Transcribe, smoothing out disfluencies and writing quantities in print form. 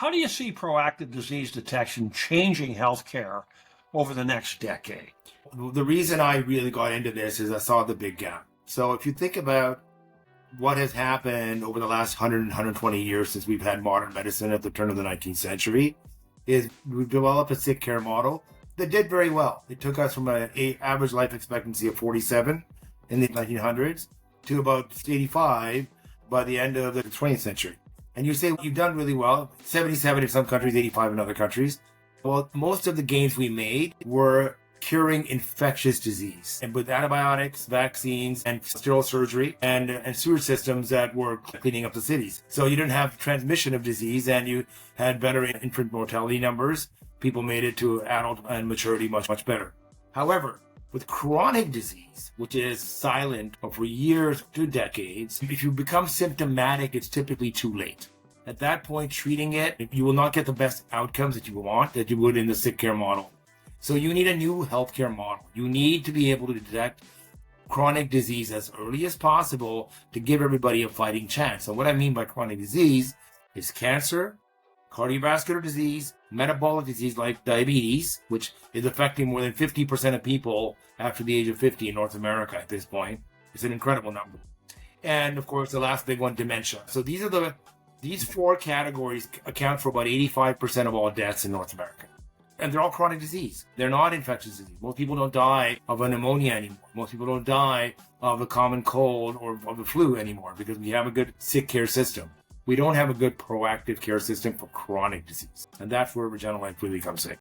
How do you see proactive disease detection changing healthcare over the next decade? The reason I really got into this is I saw the big gap. So if you think about what has happened over the last 100, 120 years since we've had modern medicine at the turn of the 19th century, is we've developed a sick care model that did very well. It took us from an average life expectancy of 47 in the 1900s to about 85 by the end of the 20th century. And you say you've done really well, 77 in some countries, 85 in other countries. Well, most of the gains we made were curing infectious disease, and with antibiotics, vaccines, and sterile surgery, and sewage systems that were cleaning up the cities. So you didn't have transmission of disease, and you had better infant mortality numbers. People made it to adult and maturity much, much better. However, with chronic disease, which is silent for years to decades, if you become symptomatic, it's typically too late. At that point, treating it, you will not get the best outcomes that you want, that you would in the sick care model. So you need a new healthcare model. You need to be able to detect chronic disease as early as possible to give everybody a fighting chance. And what I mean by chronic disease is cancer, cardiovascular disease, metabolic disease like diabetes, which is affecting more than 50% of people after the age of 50 in North America at this point. It's an incredible number. And of course, the last big one, dementia. So these four categories account for about 85% of all deaths in North America. And they're all chronic disease. They're not infectious disease. Most people don't die of a pneumonia anymore. Most people don't die of a common cold or of the flu anymore because we have a good sick care system. We don't have a good proactive care system for chronic disease. And that's where Regeneron really comes in.